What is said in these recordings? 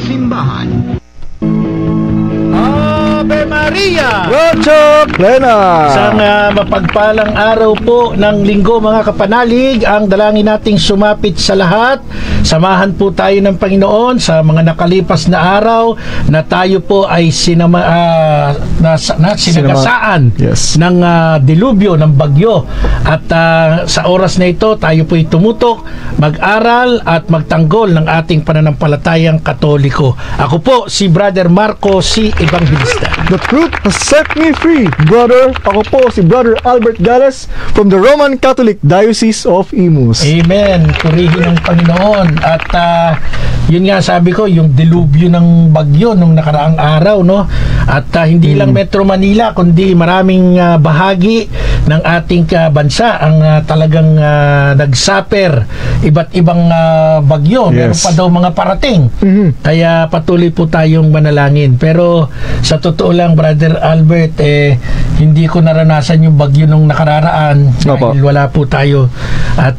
simbahan. Ave Maria! Rocho Plena! Isang mapagpalang araw po ng linggo, mga kapanalig. Ang dalangin nating sumapit sa lahat. Samahan po tayo ng Panginoon sa mga nakalipas na araw na tayo po ay sinagasaan ng dilubyo, ng bagyo. At sa oras na ito, tayo po ay tumutok, mag-aral at magtanggol ng ating pananampalatayang Katoliko. Ako po si Brother Marco C. Evangelista. The truth has set me free, brother. Ako po si Brother Albert Gales from the Roman Catholic Diocese of Imus. Amen. Purihin ng Panginoon. At yun nga sabi ko, yung dilubyo ng bagyo nung nakaraang araw, no? At hindi lang Metro Manila, kundi maraming bahagi ng ating bansa ang talagang nagsaper iba't ibang bagyo. Meron pa daw mga parating. Kaya patuloy po tayong manalangin. Pero sa totoo lang, Brother Albert, hindi ko naranasan yung bagyo nung nakararaan dahil wala po tayo. At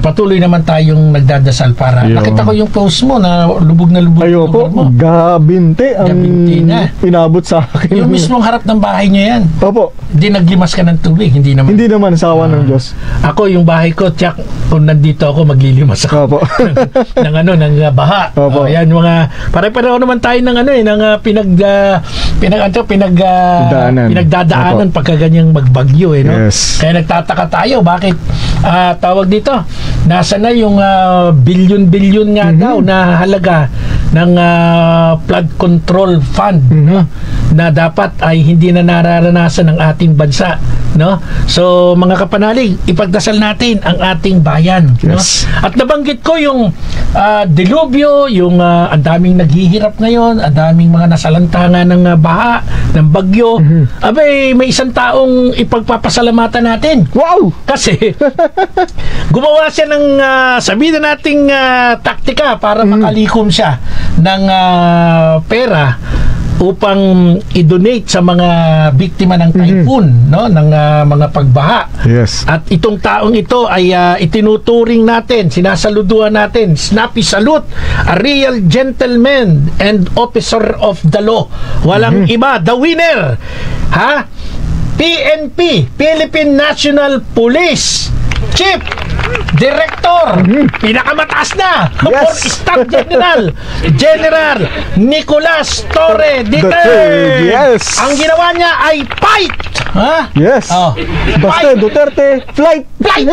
patuloy naman tayong nagdadasal para. Nakita ko yung post mo na lubog na lubog. Ayo po, gabinte ang inabot sa akin. Yung mismong harap ng bahay niya yan. Opo. Hindi naglimas ka ng tubig, hindi naman. Hindi naman, sawa ng Diyos. Ako, yung bahay ko, tsak, kung nandito ako, maglilimas ako. Opo. ng baha. Opo. Yan, mga, pare-pareho naman tayo ng ng pinagdadaanan pagka ganyang magbagyo, no? Yes. Kaya nagtataka tayo, bakit tawag dito, nasa na yung bilyon-bilyon nga daw na halaga ng flood control fund, no? Na dapat ay hindi na nararanasan ng ating bansa, no? So mga kapanalig, ipagdasal natin ang ating bayan, no? At nabanggit ko yung dilubyo, yung ang daming naghihirap ngayon, ang daming mga nasalantangan ng baha, ng bagyo. Abay, may isang taong ipagpapasalamatan natin. Wow! Kasi gumawa siya ng sabihin na nating taktika para makalikom siya ng pera upang i-donate sa mga biktima ng typhoon, no, ng mga pagbaha. Yes. At itong taong ito ay itinuturing natin, sinasaluduhan natin, snappy salute, a real gentleman and officer of the law. Walang iba, the winner, PNP, Philippine National Police Chief Director, pinakamataas na, for Staff General Nicolas Torre Duterte. Yes. Ang ginawa niya ay fight. Yes. Basta Duterte, flight. What?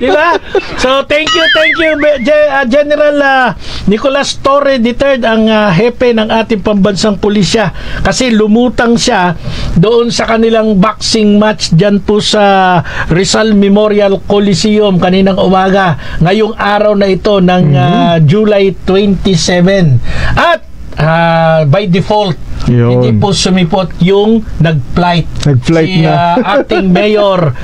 Diba? So thank you General Nicolas Torre Duterte, ang hepe ng ating pambansang pulisya, kasi lumutang siya doon sa kanilang boxing match dyan po sa Rizal Memorial Coliseum kaninang umaga, ngayong araw na ito ng July 27. At by default, hindi po sumipot yung nag-flight si acting Mayor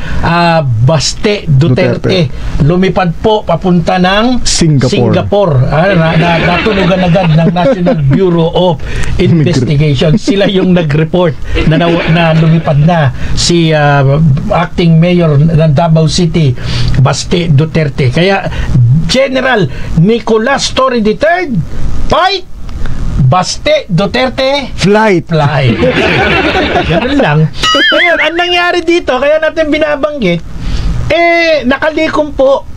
Baste Duterte. Lumipad po papunta ng Singapore. Natunugan agad ng National Bureau of Investigation. Sila yung nag-report na lumipad na si acting Mayor ng Davao City, Baste Duterte. Kaya General Nicolas Torre Duterte, fight! Baste Duterte, flight. Ganun lang. Ngayon, ang nangyari dito, kaya natin binabanggit, nakalikom po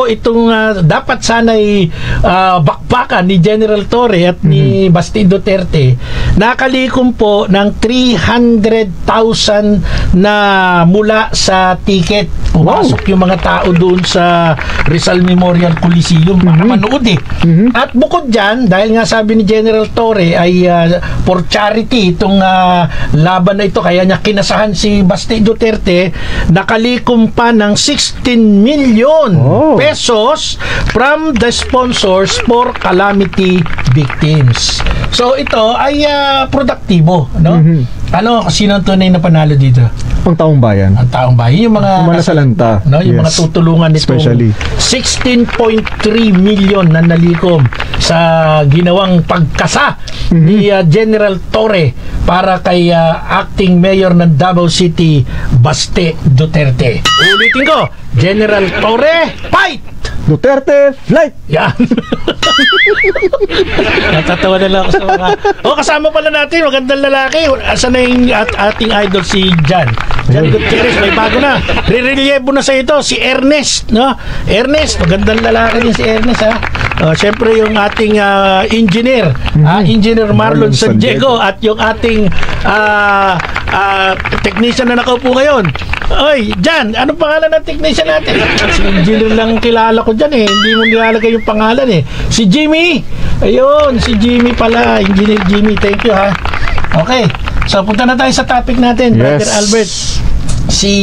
itong dapat sana'y bakbakan ni General Torre at ni Baste Duterte. Nakalikom po ng 300,000 na mula sa ticket. Pumasok yung mga tao doon sa Rizal Memorial Coliseum para manood At bukod dyan, dahil nga sabi ni General Torre ay for charity itong laban na ito, kaya niya kinasahan si Baste Duterte, nakalikom pa ng 16 million pesos from the sponsors for calamity victims. So ito ay produktibo, no? Sino ang tunay na panalo dito? Ang taong bayan. Ang taong bayan, yung mga nasalanta, no, yung mga tutulungan nitong 16.3 million na nalikom sa ginawang pagkasa ni General Torre para kay acting mayor ng Davao City, Baste Duterte. Ulitin ko, General Torre, fight! Duterte, flight! Yan. Natatawa na lang ako sa mga... kasama pala natin, magandang lalaki. Asa na yung ating idol si Jan Gutierrez, may bago na. Re-relievo na sa ito, si Ernest, no? Ernest, magandang lalaki din si Ernest, ha? Siyempre yung ating engineer, Engineer Marlon San Diego, at yung ating technician na nakaupo ngayon. Oy, Jan, anong pangalan ng technician natin? Si engineer lang kilala ko dyan eh. Hindi mo nilalagay yung pangalan eh. Si Jimmy. Ayun, si Jimmy pala. Engineer Jimmy, thank you ha. Okay, so punta na tayo sa topic natin, Brother Albert. Si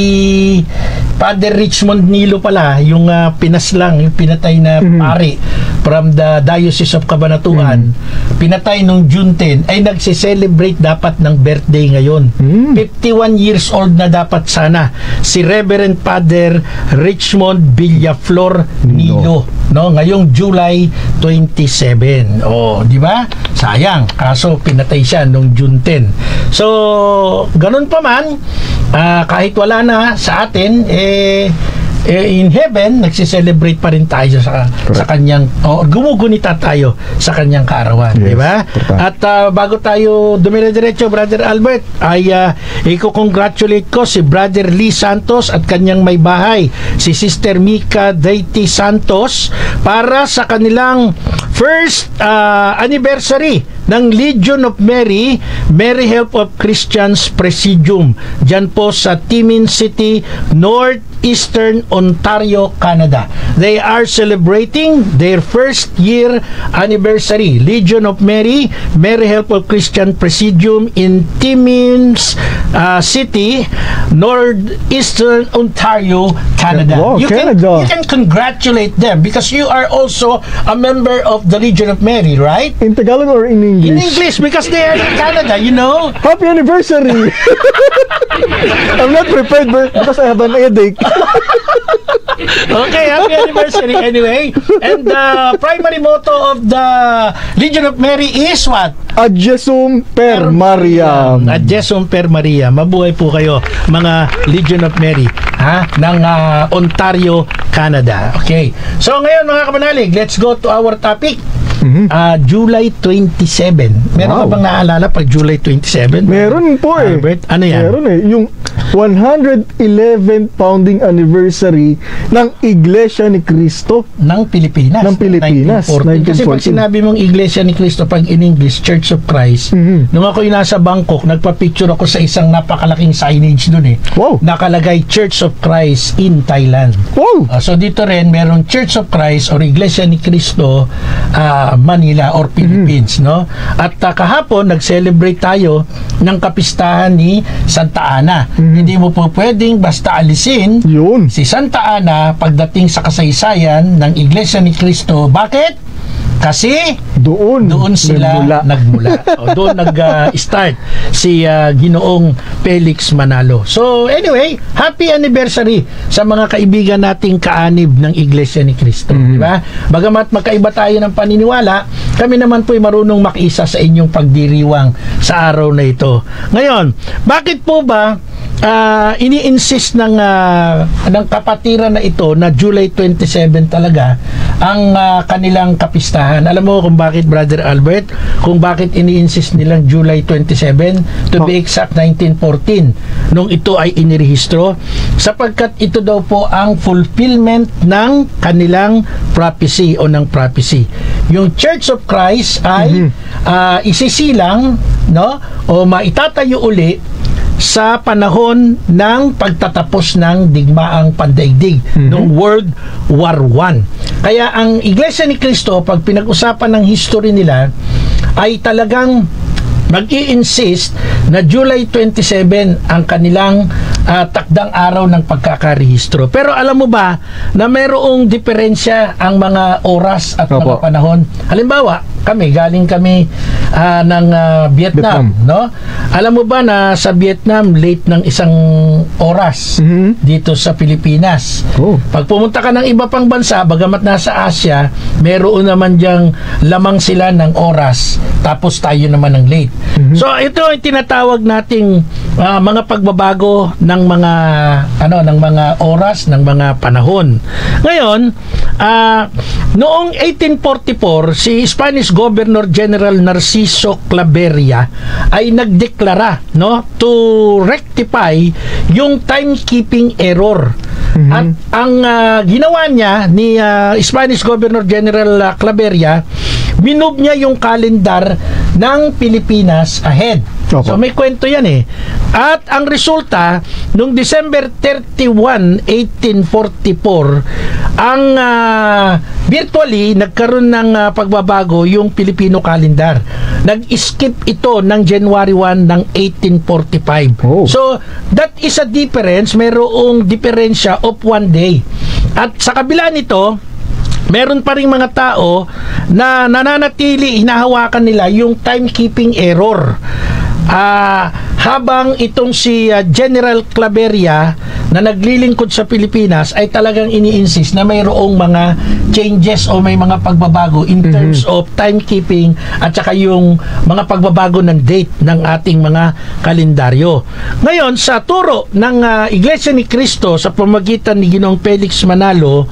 Father Richmond Nilo pala, yung pinaslang, yung pinatay na pari from the Diocese of Cabanatuan, pinatay nung June 10, ay nagse-celebrate dapat ng birthday ngayon. 51 years old na dapat sana si Reverend Father Richmond Villaflor Nilo, no? Ngayong July 27. Di ba? Sayang, kaso pinatay siya nung June 10. So, ganun pa man, kahit wala na sa atin, in heaven, nagsiselebrate pa rin tayo sa kanyang, gumugunita tayo sa kanyang kaarawan, di ba? At bago tayo dumire-diretso, Brother Albert, ay i-congratulate ko si Brother Lee Santos at kanyang may bahay, si Sister Mika Deity Santos, para sa kanilang first anniversary ng Legion of Mary, Mary Help of Christians Presidium, dyan po sa Timin City, Northeastern Ontario, Canada. They are celebrating their first year anniversary. Legion of Mary, Mary Help of Christian Presidium in Timmins City, Northeastern Ontario, Canada. Wow, you Canada. can congratulate them because you are also a member of the Legion of Mary, right? In Tagalog or in English? In English, because they are in Canada, you know. Happy anniversary! I'm not prepared because I have an headache. Okay, happy anniversary anyway. And the primary motto of the Legion of Mary is what? Ad Jesum per Mariam. Ad Jesum per Maria. Mabuhay po kayo, mga Legion of Mary, ng Ontario, Canada. Okay. So ngayon, mga kabanalig, let's go to our topic. July 27. Meron ka bang naalala pag July 27? Meron po eh. Albert, ano yan? Meron eh. Yung 111th founding anniversary ng Iglesia ni Cristo ng Pilipinas. Ng Pilipinas. 1914. Kasi pag sinabi mong Iglesia ni Cristo, pag in English, Church of Christ, nung ako'y nasa Bangkok, nagpa-picture ako sa isang napakalaking signage dun eh. Wow. Nakalagay Church of Christ in Thailand. Wow. So dito rin, meron Church of Christ or Iglesia ni Cristo, Manila or Philippines, no? At kahapon nag-celebrate tayo ng kapistahan ni Santa Ana. Hindi mo po pwedeng basta alisin yun si Santa Ana pagdating sa kasaysayan ng Iglesia ni Cristo. Bakit? Kasi doon sila nagmula. Doon nag-start si Ginoong Felix Manalo. So anyway, happy anniversary sa mga kaibigan nating kaanib ng Iglesia ni Cristo, di ba? Bagamat magkaiba tayo ng paniniwala, kami naman po'y marunong makiisa sa inyong pagdiriwang sa araw na ito. Ngayon, bakit po ba ini-insist ng kapatiran na ito na July 27 talaga ang kanilang kapistahan? Alam mo kung bakit, Brother Albert? Kung bakit ini-insist nilang July 27? To be exact, 1914 nung ito ay inirehistro, sapagkat ito daw po ang fulfillment ng kanilang prophecy o ng prophecy. Yung Church of Christ ay isisilang, no, o maitatayo uli sa panahon ng pagtatapos ng digmaang pandaigdig noong World War I. Kaya ang Iglesia ni Cristo, pag pinag-usapan ng history nila, ay talagang mag-i-insist na July 27 ang kanilang takdang araw ng pagkakarehistro. Pero alam mo ba na mayroong diferensya ang mga oras at mga panahon? Halimbawa, galing kami ng Vietnam, no? Alam mo ba na sa Vietnam late ng isang oras dito sa Pilipinas. Pag pumunta ka ng iba pang bansa, bagamat nasa Asia, meron naman diyang lamang sila ng oras, tapos tayo naman ng late. So ito ay tinatawag nating mga pagbabago ng mga oras, ng mga panahon. Ngayon, noong 1844, si Spanish Governor General Narciso Claveria ay nagdeklara, no, to rectify yung timekeeping error. At ang ginawa niya ni Spanish Governor General Claveria, minove niya yung kalendar ng Pilipinas ahead. So may kwento yan eh. At ang resulta, nung December 31, 1844, ang virtually nagkaroon ng pagbabago yung Filipino calendar. Nag-skip ito ng January 1 ng 1845. So that is a difference, mayroong diferensya of 1 day. At sa kabila nito, meron pa ring mga tao na nananatili, hinahawakan nila yung timekeeping error. Habang itong si General Claveria na naglilingkod sa Pilipinas ay talagang ini-insist na mayroong mga changes o may mga pagbabago in terms of timekeeping at saka yung mga pagbabago ng date ng ating mga kalendaryo. Ngayon, sa turo ng Iglesia ni Cristo sa pamamagitan ni Ginoong Felix Manalo,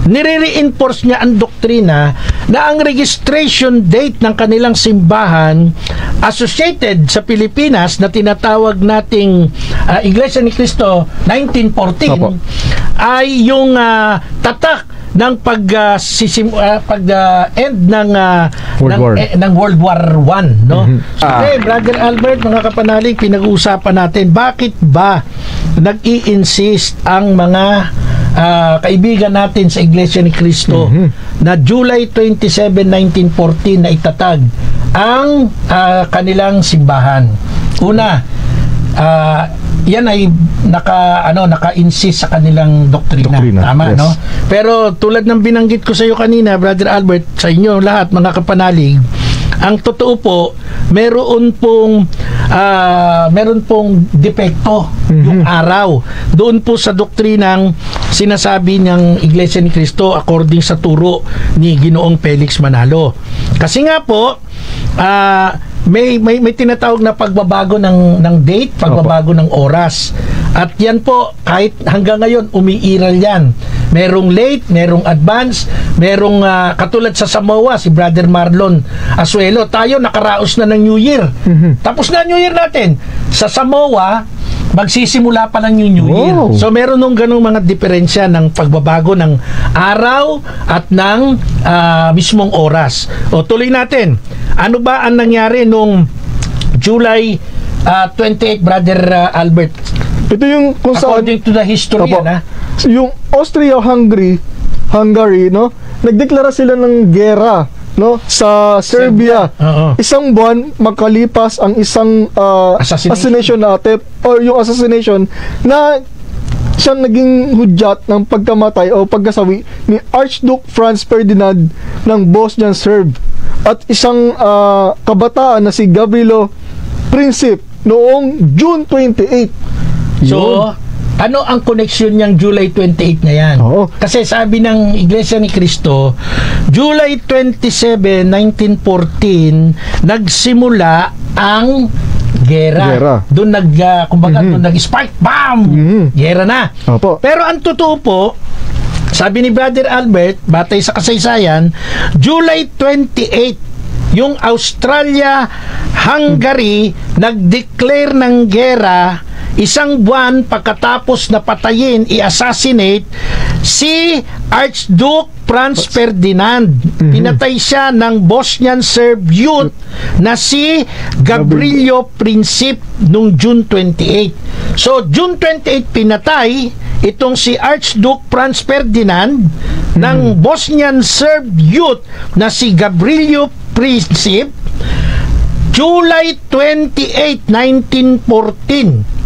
nire-reinforce niya ang doktrina na ang registration date ng kanilang simbahan associated sa Pilipinas na tinatawag nating Iglesia ni Cristo 1914 ay yung tatak ng pag-end ng World War I, no? Okay, Brother Albert, mga kapanalig, pinag-uusapan natin bakit ba nag-i-insist ang mga kaibigan natin sa Iglesia ni Cristo na July 27, 1914 na itatag ang kanilang simbahan. Una, yan ay naka-insist sa kanilang doktrina. Tama, yes. No? Pero tulad ng binanggit ko sa iyo kanina, Brother Albert, sa inyo lahat, mga kapanalig, ang totoo po, meron pong depekto yung araw doon po sa doktrinang sinasabi ng Iglesia ni Cristo according sa turo ni Ginoong Felix Manalo. Kasi nga po, may tinatawag na pagbabago ng date, pagbabago ng oras. At yan po, kahit hanggang ngayon, umiiral yan. Merong late, merong advance, merong katulad sa Samoa, si Brother Marlon Asuelo. Tayo, nakaraos na ng New Year. Tapos na New Year natin. Sa Samoa, magsisimula pa lang yung New Year. So meron nung ganong mga diferensya ng pagbabago ng araw at ng mismong oras. O tuloy natin. Ano ba ang nangyari nung July 28, Brother Albert? Ito yung kung according to the history, yung Austria-Hungary, no? Nagdeklara sila ng gera, no, sa Serbia. Isang buwan makalipas ang isang assassination na attempt or yung assassination na siyang naging hudyat ng pagkamatay o pagkasawi ni Archduke Franz Ferdinand ng Bosnian Serb at isang kabataan na si Gavrilo Princip noong June 28. So, ano ang koneksyon niyang July 28 na yan? Kasi sabi ng Iglesia ni Cristo, July 27, 1914, nagsimula ang gera. Doon doon nag-spark, bam! Gera na. Pero ang totoo po, sabi ni Brother Albert, batay sa kasaysayan, July 28, yung Australia-Hungary nag-declare ng gera isang buwan pagkatapos na patayin, i-assassinate si Archduke Franz Ferdinand. Pinatay siya ng Bosnian Serb youth na si Gavrilo Princip noong June 28. So, June 28 pinatay itong si Archduke Franz Ferdinand ng Bosnian Serb youth na si Gavrilo Princip. July 28, 1914.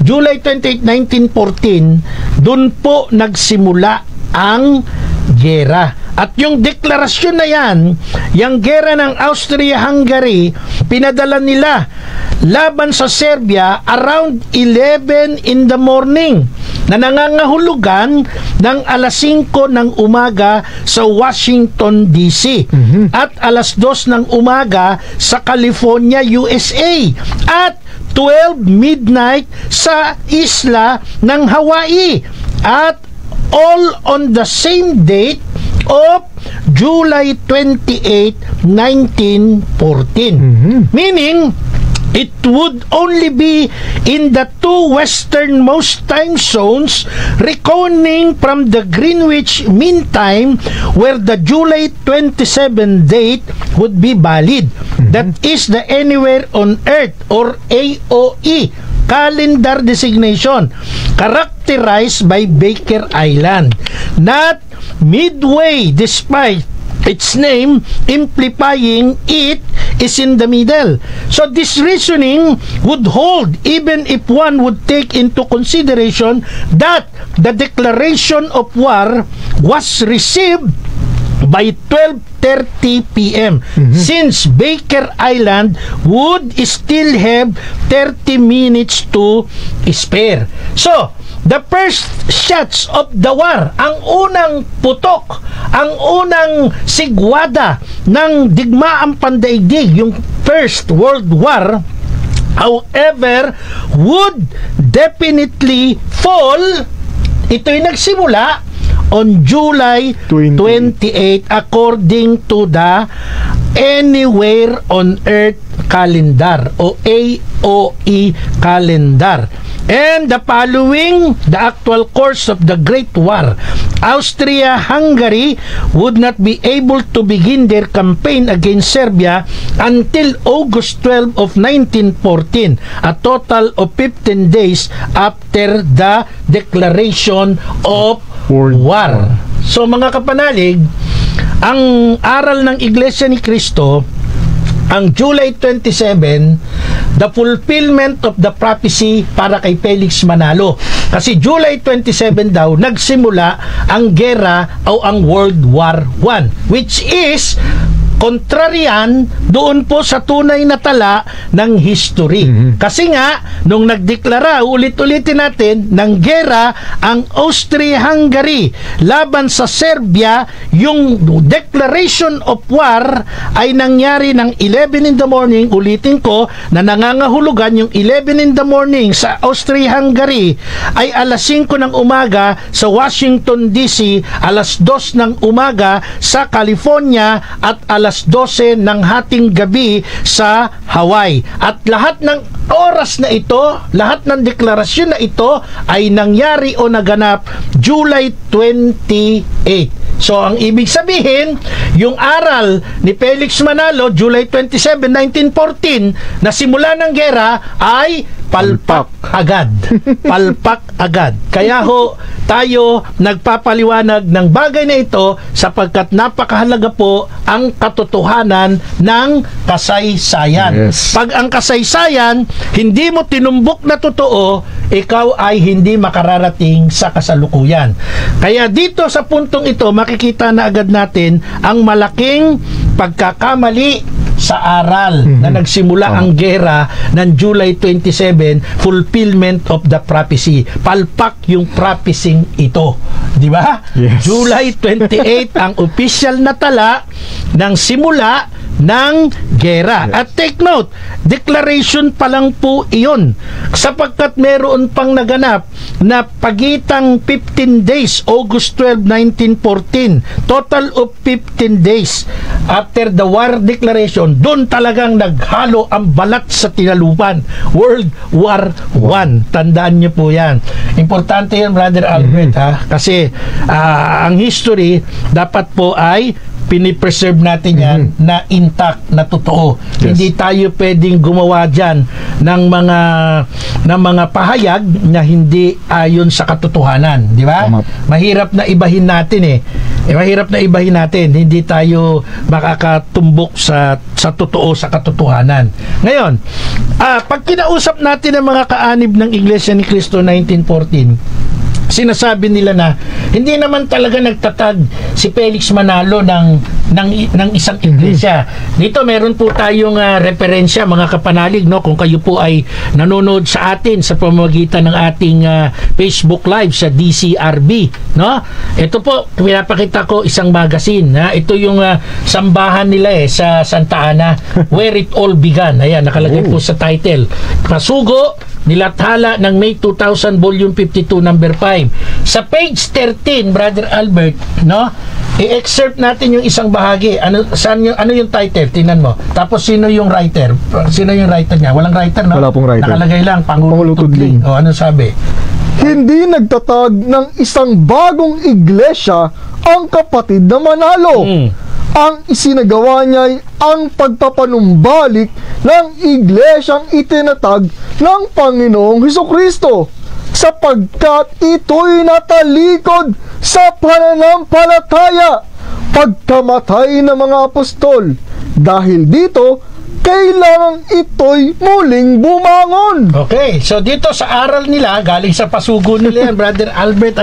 July 28, 1914, doon po nagsimula ang gera. At yung deklarasyon na yan, yung gera ng Austria-Hungary, pinadala nila laban sa Serbia around 11 in the morning na nangangahulugan ng alas 5 ng umaga sa Washington, D.C. At alas 2 ng umaga sa California, USA. At 12 midnight sa isla ng Hawaii. At all on the same date of July 28, 1914. Meaning, it would only be in the two westernmost time zones reckoning from the Greenwich Mean Time where the July 27 date would be valid. That is the Anywhere on Earth or AOE calendar designation characterized by Baker Island. Not midway, despite its name implying it is in the middle. So this reasoning would hold even if one would take into consideration that the declaration of war was received by 12:30 p.m. Since Baker Island would still have 30 minutes to spare. So, the first shots of the war, ang unang putok, ang unang sigwada ng digmaang pandaigdig, yung First World War, however, would definitely fall. Ito'y nagsimula on July 28 according to the Anywhere on Earth calendar o AOE calendar. And the following the actual course of the Great War, Austria-Hungary would not be able to begin their campaign against Serbia until August 12 of 1914, a total of 15 days after the declaration of war. So mga kapanalig, ang aral ng Iglesia ni Cristo, ang July 27, the fulfillment of the prophecy para kay Felix Manalo. Kasi July 27 daw, nagsimula ang gera o ang World War I, which is kontraryan doon po sa tunay na tala ng history. Kasi nga, nung nagdeklara, ulit-ulitin natin, ng gera ang Austria-Hungary laban sa Serbia, yung declaration of war ay nangyari ng 11 in the morning, ulitin ko, na nangangahulugan yung 11 in the morning sa Austria-Hungary ay alas 5 ng umaga sa Washington, D.C., alas 2 ng umaga sa California, at alas 12 ng hating gabi sa Hawaii. At lahat ng oras na ito, lahat ng deklarasyon na ito ay nangyari o naganap July 28. So, ang ibig sabihin, yung aral ni Felix Manalo, July 27, 1914, na simula ng gera ay palpak agad. Palpak agad. Kaya ho, tayo nagpapaliwanag ng bagay na ito sapagkat napakahalaga po ang katotohanan ng kasaysayan. Yes. Pag ang kasaysayan, hindi mo tinumbok na totoo, ikaw ay hindi makararating sa kasalukuyan. Kaya dito sa puntong ito, makikita na agad natin ang malaking pagkakamali sa aral na nagsimula ang gera ng July 27, fulfillment of the prophecy. Palpak yung prophecy ito. Di ba? Yes. July 28 ang official na tala ng simula ng gera. Yes. At take note, declaration pa lang po iyon. Sapagkat meron pang naganap na pagitang 15 days, August 12, 1914, total of 15 days after the war declaration, doon talagang naghalo ang balat sa tinalupan. World War I. Tandaan niyo po yan. Importante yan, Brother Albert, ha? Kasi ang history dapat po ay pinipreserve natin yan na intact, na totoo. Yes. Hindi tayo pwedeng gumawa dyan ng mga pahayag na hindi ayon sa katotohanan. Di ba? Mahirap na ibahin natin mahirap na ibahin natin. Hindi tayo makakatumbok sa totoo, sa katotohanan. Ngayon, pag kinausap natin ang mga kaanib ng Iglesia ni Cristo 1914, sinasabi nila na hindi naman talaga nagtatag si Felix Manalo ng isang iglesia. Dito meron po tayong referensya, mga kapanalig, no, kung kayo po ay nanonood sa atin sa pamamagitan ng ating Facebook Live sa DCRB, no? Ito po, pinapakita ko isang magazine, ha? Ito yung sambahan nila sa Santa Ana, Where It All Began. Ayan, nakalagay po sa title. Pasugo, nilathala ng May 2000, volume 52, number 5. Sa page 13, Brother Albert, no? I-excerpt natin yung isang bahagi. Ano yung title? Tingnan mo. Tapos sino yung writer? Sino yung writer niya? Walang writer, no? Wala pong writer. Nakalagay lang, Pangulo Tudling. O, ano sabi? Hindi nagtatag ng isang bagong iglesia ang kapatid na Manalo. Ang isinagawa niya ay ang pagpapanumbalik ng iglesyang itinatag ng Panginoong Hesukristo, sapagkat ito'y natalikod sa pananampalataya pagkamatay ng mga apostol. Dahil dito, kailangan ito'y muling bumangon. Okay, so dito sa aral nila, galing sa pasugo nila yan, Brother Albert,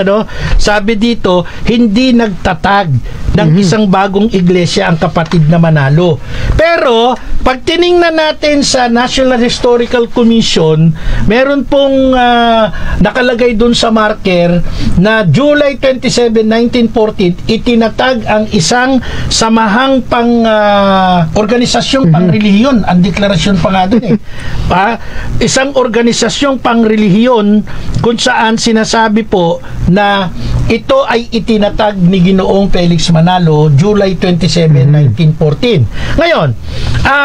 sabi dito, hindi nagtatag ng isang bagong iglesia ang kapatid na Manalo. Pero, pag tiningnan natin sa National Historical Commission, meron pong nakalagay dun sa marker na July 27, 1914, itinatag ang isang samahang organisasyong pangrelihiyon. Ang deklarasyon pa nga dun isang organisasyong pangrelihiyon kung saan sinasabi po na ito ay itinatag ni Ginoong Felix Manalo July 27, 1914. Ngayon,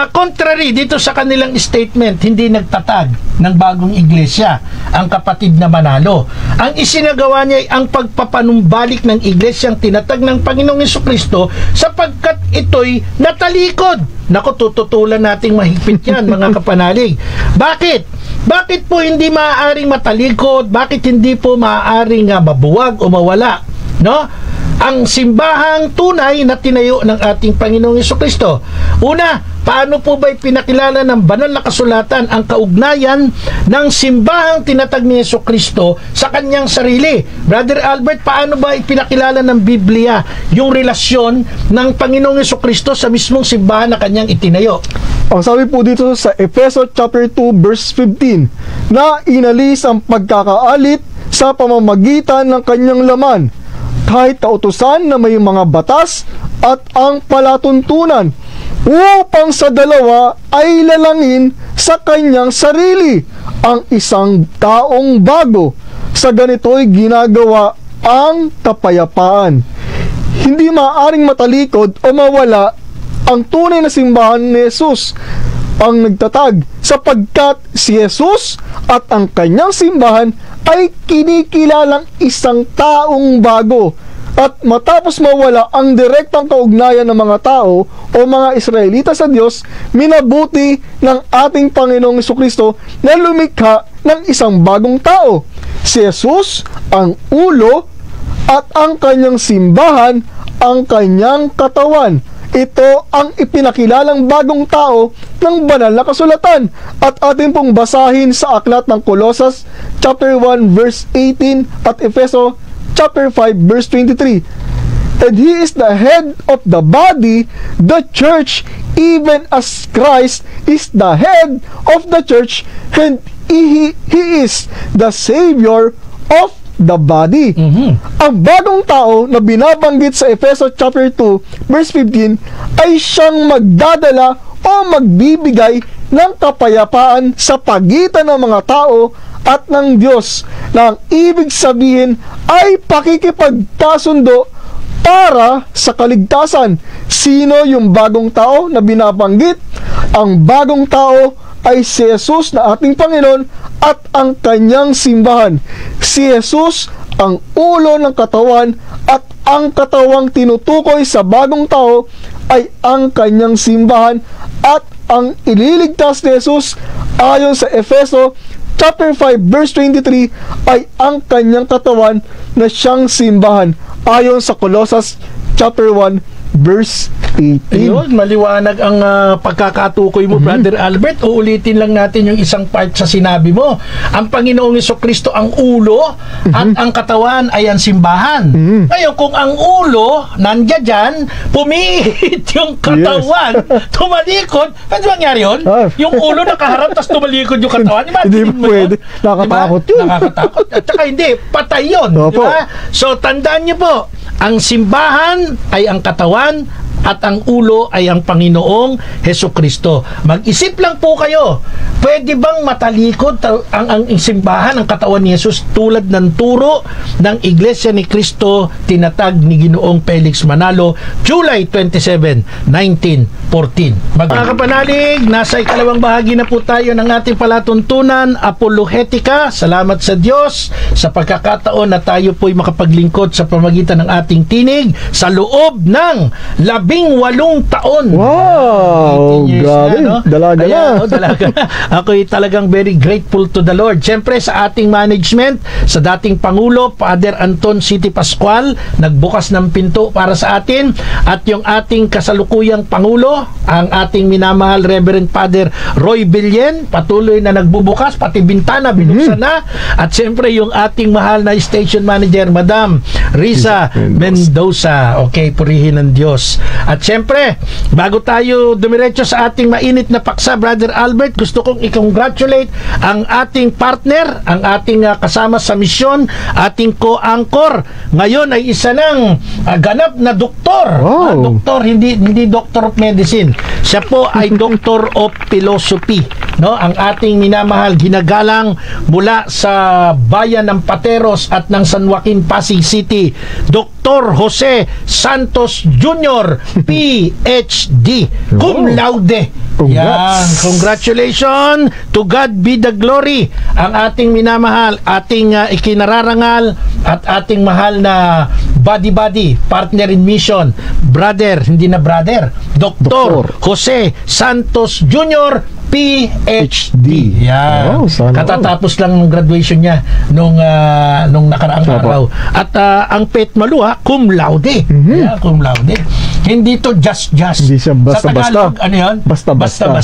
contrary dito sa kanilang statement, hindi nagtatag ng bagong iglesia ang kapatid na Manalo. Ang isinagawa niya ay ang pagpapanumbalik ng iglesyang tinatag ng Panginoong Hesukristo sapagkat ito'y natalikod. Naku, tututulan nating mahigpit yan, mga kapanalig. Bakit? Bakit po hindi maaaring matalikod? Bakit hindi po maaaring mabuwag o mawala? No? Ang simbahang tunay na tinayo ng ating Panginoong Hesukristo. Una, paano po ba pinakilala ng banal na kasulatan ang kaugnayan ng simbahang tinatag ni Hesukristo sa kanyang sarili? Brother Albert, paano ba ipinakilala ng Biblia yung relasyon ng Panginoong Hesukristo sa mismong simbahan na kanyang itinayo? Ang sabi po dito sa Efeso chapter 2 verse 15, na inalis ang pagkakaalit sa pamamagitan ng kanyang laman, kahit kautusan na may mga batas at ang palatuntunan, upang sa dalawa ay lalangin sa kanyang sarili ang isang taong bago. Sa ganito'y ginagawa ang kapayapaan. Hindi maaaring matalikod o mawala ang tunay na simbahan ni Jesus ang nagtatag, sapagkat si Jesus at ang kanyang simbahan ay kinikilalang isang taong bago. At matapos mawala ang direktang kaugnayan ng mga tao o mga Israelita sa Diyos, minabuti ng ating Panginoong Hesukristo na lumikha ng isang bagong tao. Si Jesus ang ulo at ang kanyang simbahan ang kanyang katawan. Ito ang ipinakilalang bagong tao ng banal na kasulatan, at atin pong basahin sa aklat ng Colossus chapter 1 verse 18 at Efeso chapter 5 verse 23. And he is the head of the body, the church, even as Christ is the head of the church, and he is the Savior of the body. Ang bagong tao na binabanggit sa Efeso chapter 2 verse 15 ay siyang magdadala o magbibigay ng kapayapaan sa pagitan ng mga tao at ng Diyos, na ang ibig sabihin ay pakikipagkasundo para sa kaligtasan. Sino yung bagong tao na binabanggit? Ang bagong tao ay si Jesus na ating Panginoon at ang kanyang simbahan. Si Jesus ang ulo ng katawan, at ang katawang tinutukoy sa bagong tao ay ang kanyang simbahan, at ang ililigtas ni Jesus ayon sa Efeso chapter 5 verse 23 ay ang kanyang katawan na siyang simbahan, ayon sa Colossus chapter 1 verse 18. Ayun, maliwanag ang pagkakatukoy mo, Brother Albert. Uulitin lang natin yung isang part sa sinabi mo. Ang Panginoong Jesucristo ang ulo at ang katawan ay ang simbahan. Ngayon, kung ang ulo nandiyan dyan, pumihit yung katawan, tumalikod, pwede mangyari yun? Yung ulo nakaharap, tapos tumalikod yung katawan. Hindi pwede. Nakakatakot yun. Nakakatakot. At saka hindi, patay yun. Diba? So, tandaan niyo po, ang simbahan ay ang katawan at ang ulo ay ang Panginoong Hesukristo. Mag-isip lang po kayo, pwede bang matalikod ang simbahan, ang katawan ni Jesus tulad ng turo ng Iglesia ni Cristo tinatag ni Ginoong Felix Manalo, July 27, 1914. Mga kapanalig, nasa ikalawang bahagi na po tayo ng ating palatuntunan, Apologetika. Salamat sa Diyos sa pagkakataon na tayo po'y makapaglingkod sa pamagitan ng ating tinig sa loob ng 18 taon. Wow! Grabe. No? Dalaga na. Dalaga na. Ako'y talagang very grateful to the Lord. Siyempre, sa ating management, sa dating Pangulo, Father Anton City Pascual, nagbukas ng pinto para sa atin. At yung ating kasalukuyang Pangulo, ang ating minamahal Reverend Father Roy Billen, patuloy na nagbubukas, pati bintana, binuksan na. At siyempre, yung ating mahal na station manager, Madam Risa Mendoza. Okay, purihin ng Diyos. At syempre, bago tayo dumiretso sa ating mainit na paksa, Brother Albert, gusto kong i-congratulate ang ating partner, ang ating kasama sa misyon, ating co-anchor. Ngayon ay isa ng ganap na doktor. Doktor, hindi doctor of medicine. Siya po ay doctor of philosophy. No, ang ating minamahal, ginagalang mula sa bayan ng Pateros at ng San Joaquin, Pasig City, Dr. Jose Santos Jr., PhD, cum laude. Yan, congratulations, to God be the glory. Ang ating minamahal, ating ikinararangal at ating mahal na buddy, partner in mission, hindi na brother, Dr. Jose Santos Jr., PhD. Yan. Katatapos lang ng graduation niya nung nakaraang araw. At ang Pet Malua, cum laude. Yeah, cum laude. Hindi to just. Hindi siya basta-basta. Sa Tagalog, ano yun? Basta-basta.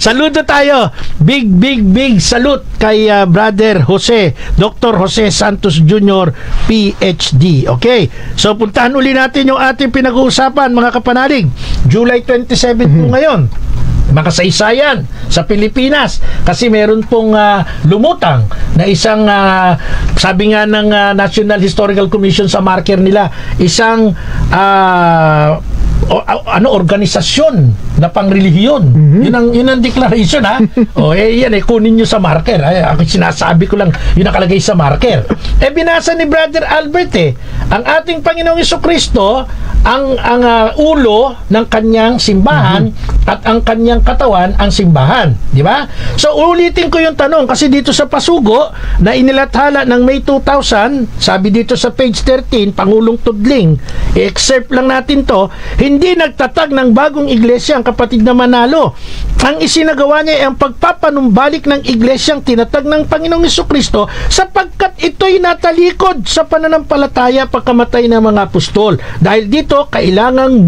Saludo tayo. Big salute kay Brother Jose, Dr. Jose Santos Jr., PhD. Okay? So, puntahan uli natin yung ating pinag-uusapan, mga kapanalig. July 27 po ngayon. Makasaysayan sa Pilipinas kasi meron pong lumutang na isang sabi nga ng National Historical Commission sa marker nila, isang organisasyon na pangrelihiyon. Yun ang declaration, ha. Yan kunin nyo sa marker. Ako sinasabi ko lang yun nakalagay sa marker. Binasa ni Brother Albert ang ating Panginoong Jesucristo ang ulo ng kanyang simbahan at ang kanyang katawan ang simbahan, di ba? So ulitin ko yung tanong kasi dito sa pasugo na inilathala ng May 2000, sabi dito sa page 13, Pangulong Tudling, i-excerpt lang natin to, hindi nagtatag ng bagong iglesia ang kapatid na Manalo. Ang isinagawa niya ay ang pagpapanumbalik ng iglesyang tinatag ng Panginoong Jesucristo sapagkat ito'y natalikod sa pananampalataya pagkamatay ng mga apostol. Dahil dito, kailangang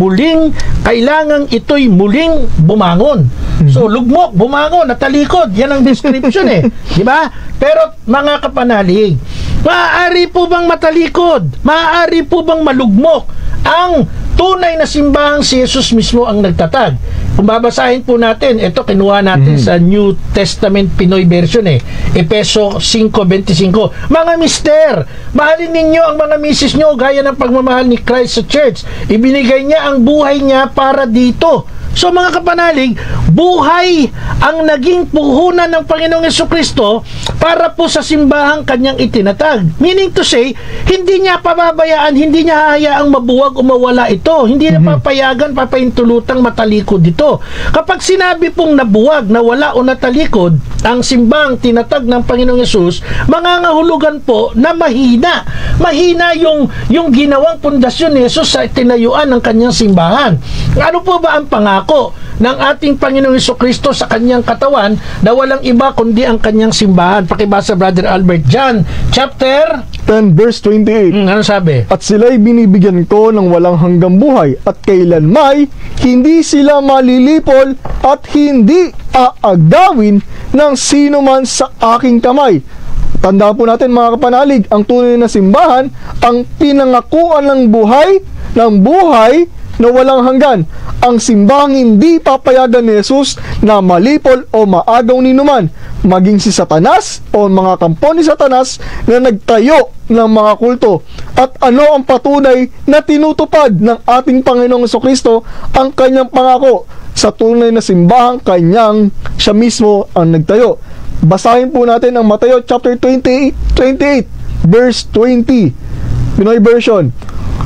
ito'y muling bumangon. So, lugmok, bumangon, natalikod. Yan ang description di ba? Pero, mga kapanalig, maaari po bang matalikod? Maaari po bang malugmok? Ang tunay na simbahang si Jesus mismo ang nagtatag. Kung babasahin po natin, ito kinuha natin sa New Testament Pinoy version Efeso 5:25. Mga mister, mahalin ninyo ang mga misis nyo gaya ng pagmamahal ni Christ sa church. Ibinigay niya ang buhay niya para dito. So mga kapanalig, buhay ang naging puhunan ng Panginoong Jesucristo para po sa simbahang kanyang itinatag. Meaning to say, hindi niya pababayaan, hindi niya hahayaang mabuwag o mawala ito. Hindi niya papayagan, papaintulutang matalikod ito. Kapag sinabi pong nabuwag, nawala o natalikod ang simbahang tinatag ng Panginoong Yesus, mangangahulugan po na mahina. Mahina yung ginawang pundasyon ni Jesus sa tinayuan ng kanyang simbahan. Ano po ba ang pangako ng ating Panginoong Jesucristo sa kanyang katawan na walang iba kundi ang kanyang simbahan? Pakibasa, Brother Albert, John chapter 10 verse 28. Ano sabi? At sila'y binibigyan ko ng walang hanggang buhay, at kailanmay hindi sila malilipol at hindi aagawin ng sino man sa aking kamay. Tandaan po natin mga kapanalig, ang tunay na simbahan, ang pinangakuan ng buhay na walang hanggan. Ang simbahang hindi papayagan ni Jesus na malipol o maagaw ni numan, maging si Satanas o mga kampo ni Satanas na nagtayo ng mga kulto. At ano ang patunay na tinutupad ng ating Panginoong Jesucristo ang kanyang pangako sa tunay na simbahang siya mismo ang nagtayo. Basahin po natin ang Mateo chapter 28 verse 20, Pinoy version.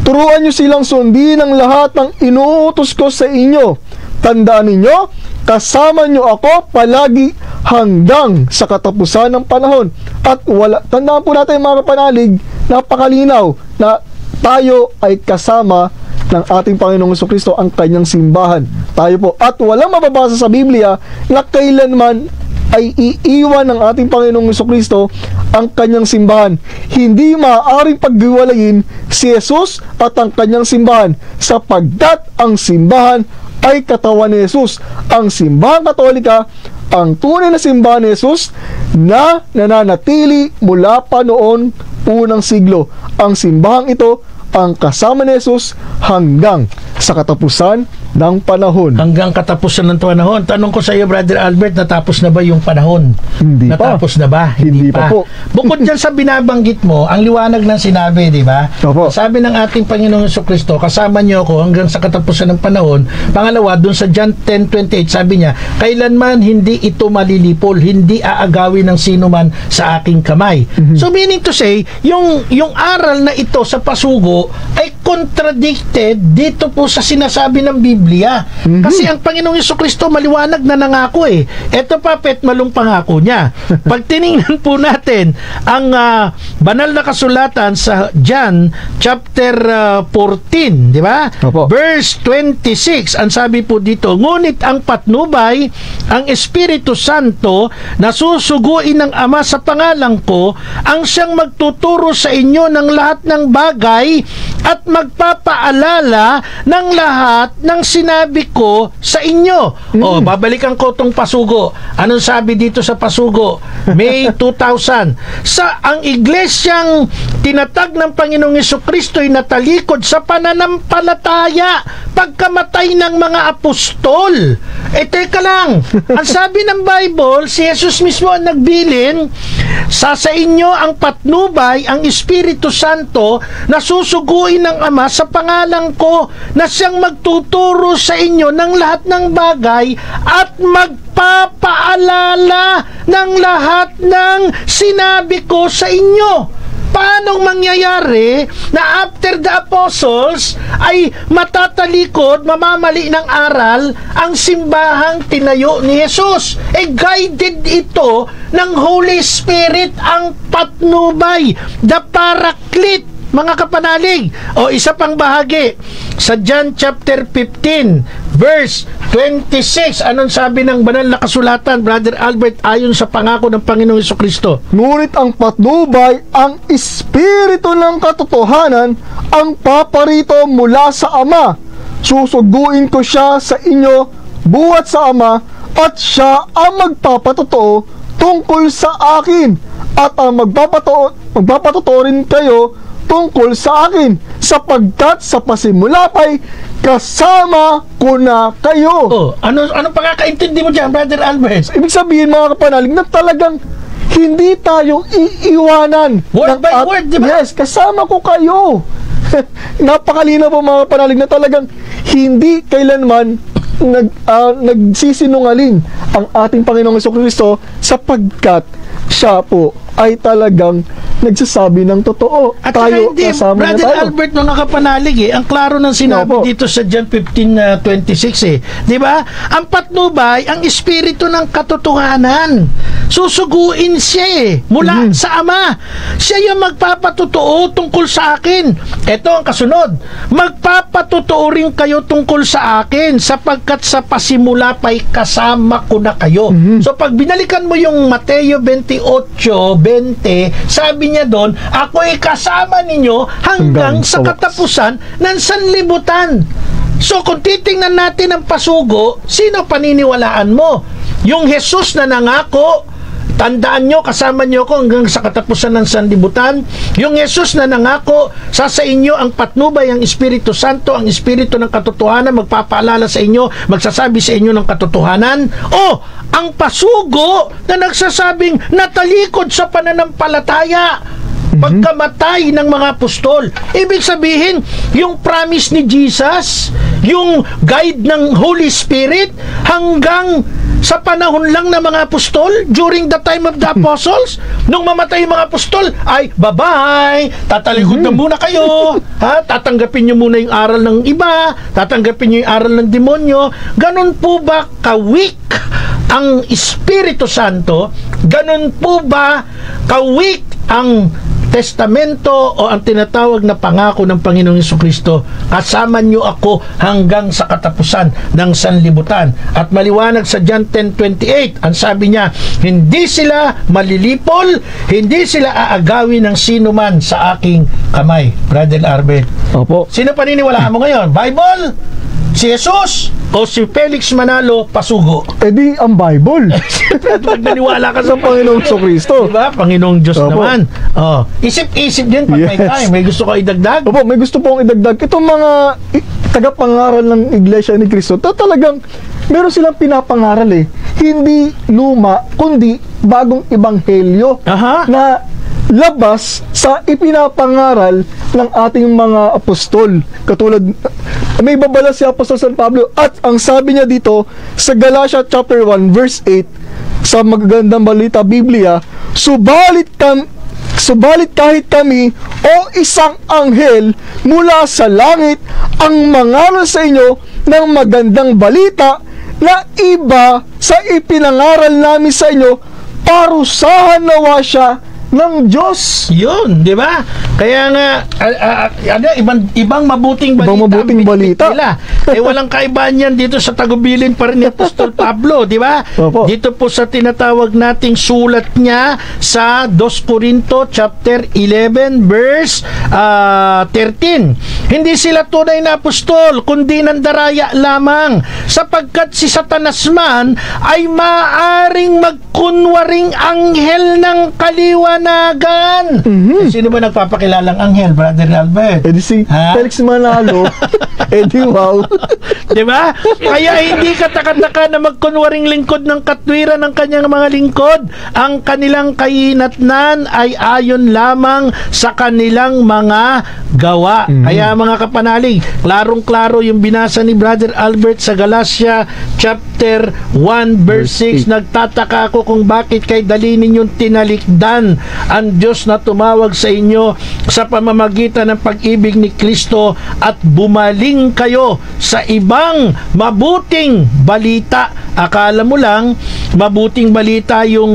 Turuan nyo silang sundin ang lahat ng inuutos ko sa inyo. Tandaan ninyo, kasama nyo ako palagi hanggang sa katapusan ng panahon. At tandaan po natin mga kapanalig, napakalinaw na tayo ay kasama ng ating Panginoong Jesucristo, ang kanyang simbahan. Tayo po. At walang mababasa sa Biblia na kailanman ay iiwan ng ating Panginoong Jesucristo ang kanyang simbahan. Hindi maaaring paghiwalayin si Jesus at ang kanyang simbahan, sapagkat ang simbahan ay katawan ni Jesus. Ang simbahang Katolika, ang tunay na simbahan ni Jesus na nananatili mula pa noon unang siglo. Ang simbahang ito ang kasama ni Jesus hanggang sa katapusan ng panahon. Hanggang katapusan ng panahon. Tanong ko sa iyo, Brother Albert, natapos na ba yung panahon? Hindi natapos pa. Na ba? Hindi pa po. Bukod dyan sa binabanggit mo, ang liwanag ng sinabi, di ba? Opo. Sabi ng ating Panginoong Jesucristo, kasama niyo ako hanggang sa katapusan ng panahon. Pangalawa, dun sa John 10:28, sabi niya, kailanman hindi ito malilipol, hindi aagawin ng sino man sa aking kamay. So meaning to say, yung aral na ito sa pasugo ay contradicted dito po sa sinasabi ng Biblia. Kasi ang Panginoong Jesucristo maliwanag na nangako eh. Ito pa, petmalong pangako niya. Pag tiningnan po natin ang banal na kasulatan sa John chapter 14, di ba? Opo. Verse 26, ang sabi po dito, ngunit ang patnubay, ang Espiritu Santo na susuguin ng Ama sa pangalan ko, ang siyang magtuturo sa inyo ng lahat ng bagay at magpapaalala ng lahat ng sinabi ko sa inyo. O, babalikan ko itong pasugo. Anong sabi dito sa pasugo? May 2000. Ang iglesyang tinatag ng Panginoong Jesucristo ay natalikod sa pananampalataya pagkamatay ng mga apostol. Teka lang. Ang sabi ng Bible, si Jesus mismo ang nagbilin, sa inyo ang patnubay, ang Espiritu Santo na susuguin ng Ama sa pangalan ko, na siyang magtuturo sa inyo ng lahat ng bagay at magpapaalala ng lahat ng sinabi ko sa inyo. Paano mangyayari na after the apostles ay matatalikod, mamamali ng aral ang simbahang tinayo ni Jesus? Guided ito ng Holy Spirit, ang patnubay, the Paraclete, mga kapanalig. O isa pang bahagi sa John chapter 15 verse 26, anong sabi ng banal na kasulatan, Brother Albert, ayon sa pangako ng Panginoong Jesucristo? Ngunit ang patnubay, ang Espiritu ng katotohanan, ang paparito mula sa Ama. Susuguin ko siya sa inyo buhat sa Ama, at siya ang magpapatotoo tungkol sa akin, at ang magpapatotoo rin kayo tungkol sa akin, sapagkat sa pasimula pa'y kasama ko na kayo. Ano pagkakaintindi mo dyan, Brother Albert? Ibig sabihin mga kapanalig na talagang hindi tayo iiwanan. Word by word, di ba? Yes, kasama ko kayo. Napakalinaw po mga kapanalig na talagang hindi kailanman nagsisinungaling ang ating Panginoong Jesucristo, sapagkat siya po ay talagang nagsasabi ng totoo. At tayo, hindi, kasama na Brother tayo. Albert, mga kapanalig ang klaro ng sinabi Opo. dito sa John 15:26 di ba? Ang patnubay, ang Espiritu ng katotohanan. Susuguin siya mula sa Ama. Siya yung magpapatotoo tungkol sa akin. Ito ang kasunod. Magpapatotoo rin kayo tungkol sa akin, sapagkat sa pasimula pa'y kasama ko na kayo. So pag binalikan mo yung Mateo 28 20, sabi niya doon, ako'y kasama ninyo hanggang sa katapusan ng sanlibutan. So kung titingnan natin ang pasugo, sino paniniwalaan mo? Yung Jesus na nangako, tandaan nyo, kasama nyo ko hanggang sa katapusan ng sanlibutan. Yung Jesus na nangako, sa inyo ang patnubay, ang Espiritu Santo, ang Espiritu ng katotohanan, magpapaalala sa inyo, magsasabi sa inyo ng katotohanan. O, ang pasugo na nagsasabing natalikod sa pananampalataya pagkamatay ng mga apostol. Ibig sabihin, yung promise ni Jesus, yung guide ng Holy Spirit, hanggang sa panahon lang ng mga apostol, during the time of the apostles, nung mamatay yung mga apostol, ay, bye-bye, tatalikod na muna kayo, ha? Tatanggapin nyo muna yung aral ng iba, tatanggapin nyo yung aral ng demonyo. Ganun po ba ka-weak ang Espiritu Santo? Ganun po ba ka-weak ang testamento o ang tinatawag na pangako ng Panginoong Jesucristo? Kasama niyo ako hanggang sa katapusan ng sanlibutan. At maliwanag sa John 10:28, ang sabi niya, hindi sila malilipol, hindi sila aagawin ng sino man sa aking kamay. Brother Albert, Opo. sino paniniwalaan mo ngayon? Bible? Si Jesus? O si Felix Manalo Pasugo? Di ang Bible. Pag naniwala ka sa Panginoong Kristo. Diba? Panginoong Diyos Opo. naman. Oh, isip-isip din pag may time. May gusto ko idagdag? Opo, may gusto pong idagdag. Itong mga tagapangaral ng Iglesia ni Cristo, talagang meron silang pinapangaral Hindi luma, kundi bagong ebanghelyo na labas sa ipinapangaral ng ating mga apostol. Katulad, may babala si Apostol San Pablo, at ang sabi niya dito sa Galatia chapter 1 verse 8 sa magagandang balita Biblia, subalit kahit kami o isang anghel mula sa langit ang mangaral sa inyo ng magandang balita na iba sa ipinangaral namin sa inyo, parusahan nawa siya ng Diyos. Yun, di ba? Kaya nga, ibang mabuting balita. Ibang mabuting balita. Walang kaibahan yan dito sa tagubilin pa rin ni Apostol Pablo, di ba? Opo. Dito po sa tinatawag nating sulat niya sa 2 Corinto chapter 11 verse 13. Hindi sila tunay na apostol, kundi nandaraya lamang, sapagkat si Satanas man ay maaring magkunwaring anghel ng kaliwanagan. Sino ba nagpapakilalang anghel, Brother Albert? Si Felix Manalo. Wow. Diba? Kaya hindi katakataka na magkunwaring lingkod ng katwiran ng kanyang mga lingkod. Ang kanilang kainatnan ay ayon lamang sa kanilang mga gawa. Kaya mga kapanalig, klarong-klaro yung binasa ni Brother Albert sa Galatia chapter 1 verse 6. Nagtataka ako kung bakit kay dali ninyong tinalikdan ang Diyos na tumawag sa inyo sa pamamagitan ng pag-ibig ni Kristo at bumaling kayo sa ibang mabuting balita. Akala mo lang mabuting balita yung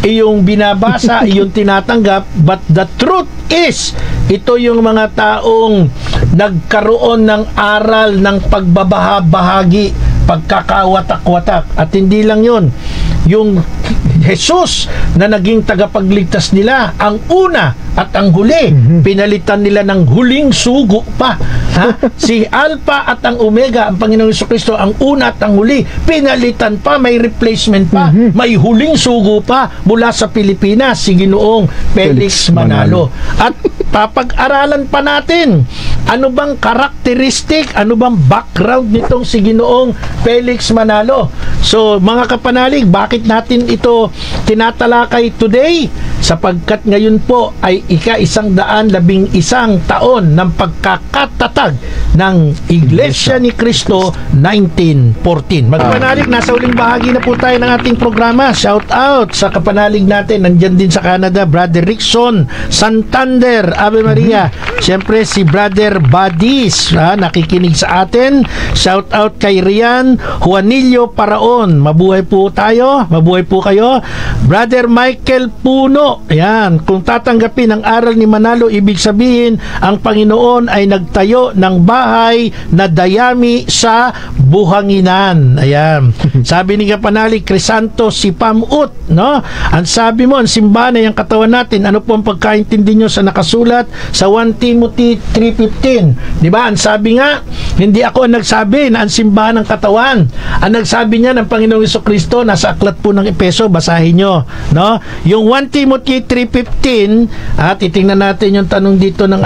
iyong binabasa, iyong tinatanggap, but the truth is, ito yung mga taong nagkaroon ng aral ng pagbabahabahagi, pagkakawatak-watak. At hindi lang yun, yung Jesus na naging tagapagligtas nila, ang una at ang huli, pinalitan nila ng huling sugo pa. Si Alpha at ang Omega, ang Panginoong Jesucristo, ang una at ang huli, pinalitan pa, may replacement pa, may huling sugo pa mula sa Pilipinas, si Ginoong Felix Manalo. At papag-aralan pa natin, ano bang karakteristik, ano bang background nitong si Ginoong Felix Manalo. So, mga kapanalig, bakit natin ito tinatalakay today? Sapagkat ngayon po ay ika-111 taon ng pagkakatatag ng Iglesia ni Cristo 1914. Magpanalig, nasa uling bahagi na po tayo ng ating programa. Shout out sa kapanalig natin, nandyan din sa Canada, Brother Rickson Santander, Ave Maria. Siyempre si Brother Badis, nakikinig sa atin. Shout out kay Rian Juanillo Paraon. Mabuhay po tayo, mabuhay po kayo. Brother Michael Puno, ayan, kung tatanggapin ang aral ni Manalo, ibig sabihin ang Panginoon ay nagtayo ng bahay bahay na dayami sa buhanginan. Ayan. Sabi ni Kapanalig, Crisanto si Pamut, no? Ang sabi mo, ang simbahan ay ang katawan natin. Ano po ang pagkaintindi nyo sa nakasulat sa 1 Timothy 3:15? Di ba? Ang sabi nga, hindi ako ang nagsabi na ang simbahan ng katawan. Ang nagsabi niya ng Panginoong Jesucristo, nasa aklat po ng Epeso, basahin nyo, no? Yung 1 Timothy 3:15, at titingnan natin yung tanong dito ng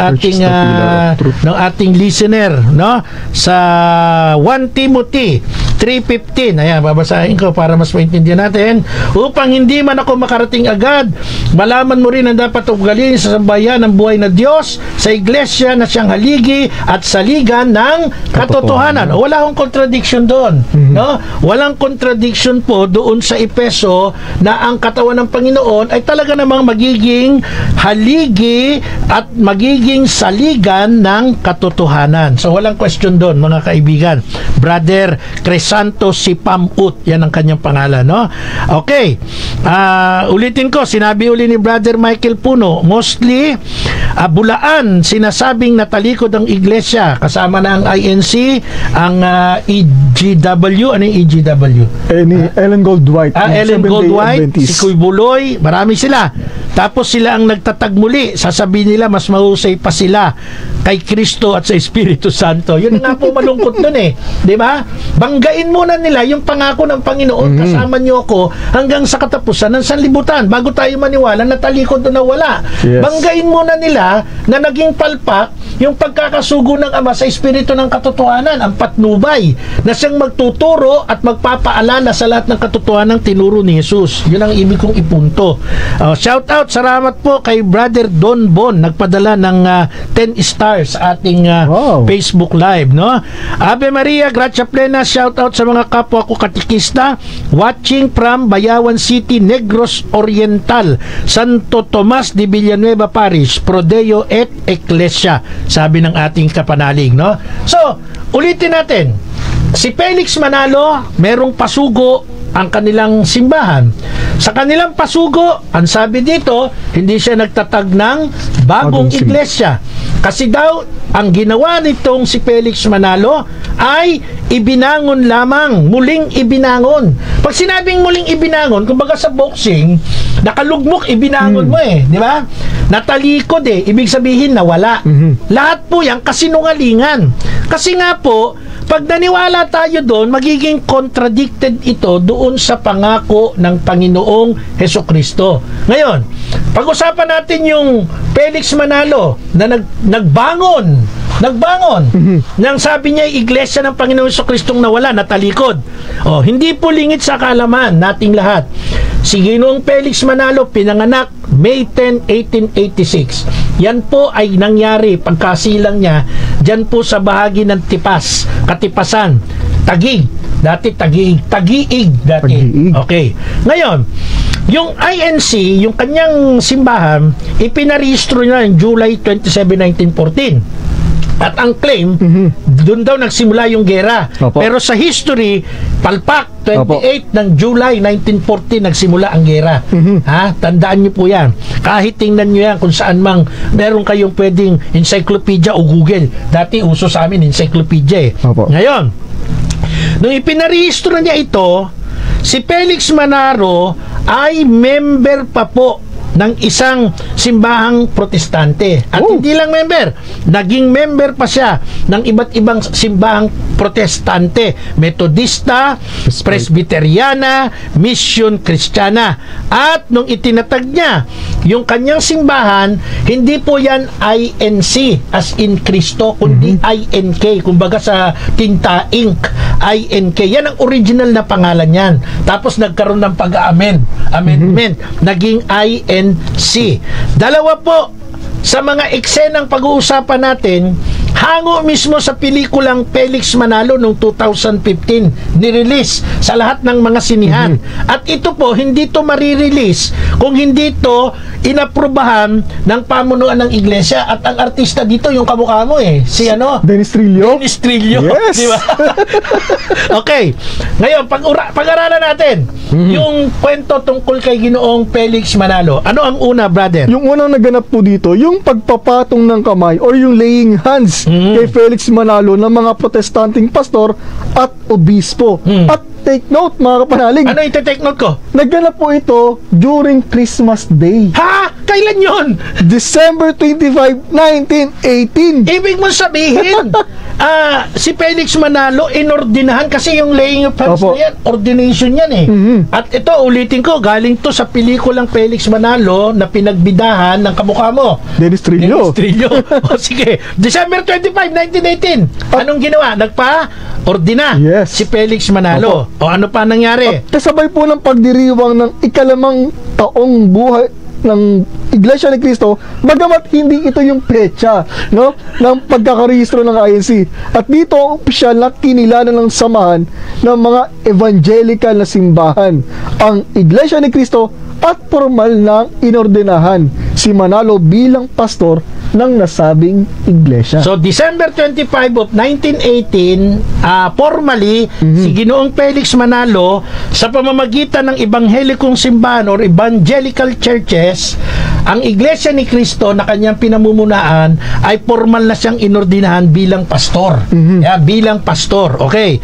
ating listener, no? Sa 1 Timothy 3:15. Ayan, babasahin ko para mas maintindihan natin. Upang hindi man ako makarating agad, malaman mo rin ang dapat ugaliin sa sambayan ng buhay na Diyos sa iglesia na siyang haligi at saligan ng katotohanan. O, wala akong contradiction doon. No? Walang contradiction po doon sa Epeso na ang katawan ng Panginoon ay talaga namang magiging haligi at magiging saligan ng katotohanan. So, walang question doon, mga kaibigan. Brother Crisanto si Pamut, yan ang kanyang pangalan, no? Okay. Ulitin ko, sinabi uli ni Brother Michael Puno, mostly Bulaan, sinasabing natalikod ang iglesia, kasama na ang INC, ang EGW. Ano yung EGW? Ellen Goldwhite. Ellen Goldwhite, si Kuy Buloy, marami sila. Tapos sila ang nagtatag muli, sasabihin nila mas mahusay pa sila kay Kristo at sa Espiritu Santo. Yun nga po malungkot nun eh, di ba? Banggain muna nila yung pangako ng Panginoon, kasama niyo ako hanggang sa katapusan ng sanlibutan bago tayo maniwala na talikod na wala. Yes. Banggain muna nila na naging palpak yung pagkakasugo ng Ama sa Espiritu ng katotohanan, ang patnubay na siyang magtuturo at magpapaalala sa lahat ng katotohanan ng tinuro ni Jesus. Yun ang ibig kong ipunto. Shout out, salamat po kay Brother Don Bon, nagpadala ng 10 stars sa ating Facebook Live, no? Ave Maria, Gracia Plena, shout out sa mga kapwa ko katikista watching from Bayawan City, Negros Oriental, Santo Tomas de Villanueva Parish, Prodeo et Ecclesia, sabi ng ating kapanalig, no? So, ulitin natin, si Felix Manalo, merong pasugo ang kanilang simbahan. Sa kanilang pasugo, ang sabi dito, hindi siya nagtatag ng bagong iglesia. Kasi daw, ang ginawa nitong si Felix Manalo ay ibinangon lamang, muling ibinangon. Pag sinabing muling ibinangon, kumbaga sa boxing, nakalugmok, ibinangon mo eh, di ba? Natalikod eh, ibig sabihin nawala. Lahat po yan kasinungalingan. Kasi nga po, pag naniwala tayo doon, magiging contradicted ito doon sa pangako ng Panginoong Hesukristo. Ngayon, pag-usapan natin yung Felix Manalo na nagbangon nang sabi niya iglesia ng Panginoong Jesucristong nawala, natalikod. Hindi po lingid sa kaalaman nating lahat. Si Ginoong Felix Manalo pinanganak May 10, 1886. Yan po ay nangyari pagkasilang niya dyan po sa bahagi ng Katipasan, Taguig. Dati Tagiig dati. Okay. Ngayon, yung INC, yung kanyang simbahan, ipinarehistro niya ng July 27, 1914. At ang claim, doon daw nagsimula yung gera. Opo. Pero sa history, palpak, 28 ng July 1914 nagsimula ang gera. Ha? Tandaan niyo po yan. Kahit tingnan niyo yan kung saan mang meron kayong pwedeng encyclopedia o Google. Dati uso sa amin encyclopedia eh. Opo. Ngayon, nung ipinarehistro niya ito, si Felix Manalo ay member pa po ng isang simbahang protestante. At hindi lang member, naging member pa siya ng iba't ibang simbahang protestante, Metodista, Presbyteriana, Mission Kristiyana. At nung itinatag niya yung kanyang simbahan, hindi po yan INC as in Kristo, kundi INK, kumbaga sa tinta ink, INK. Yan ang original na pangalan yan. Tapos nagkaroon ng amendment, naging INC. Dalawa po sa mga eksenang pag-uusapan natin, hango mismo sa pelikulang Felix Manalo noong 2015, nirelease sa lahat ng mga sinihan. At ito po, hindi to marirelease kung hindi to inaprubahan ng pamunuan ng iglesia. At ang artista dito, yung kamukha mo eh, si Dennis Trillo. Yes! Diba? Okay. Ngayon, pag-aralan natin yung kwento tungkol kay Ginoong Felix Manalo. Ano ang una, brother? Yung unang naganap po dito, yung pagpapatong ng kamay or yung laying hands kay Felix Manalo ng mga protestanting pastor at obispo. At take note, mga kapanalig. Ano ite-take note ko? Nagganap po ito during Christmas Day. Ha? Kailan yun? December 25, 1918. Ibig mo sabihin, si Felix Manalo inordinahan kasi yung laying of hands Opo. na yan, ordination yan eh. At ito, ulitin ko, galing to sa pelikulang Felix Manalo na pinagbidahan ng kamukha mo. Dennis Trillo. Dennis Trillo. O sige, December 25, 1918. Anong ginawa? Nagpa-ordina si Felix Manalo. O ano pa nangyari? Kasabay po ng pagdiriwang ng ikalamang taong buhay ng Iglesia ni Cristo, bagamat hindi ito yung petsa, no, ng pagkakarehistro ng INC. At dito ang opisyal na kinilalan ng samahan ng mga evangelical na simbahan, ang Iglesia ni Cristo, at formal na inordinahan si Manalo bilang pastor ng nasabing iglesia. So, December 25 of 1918, formally, si Ginoong Felix Manalo, sa pamamagitan ng ebanghelikong simbahan or evangelical churches, ang Iglesia ni Cristo na kanyang pinamumulaan ay formal na siyang inordinahan bilang pastor. Bilang pastor. Okay.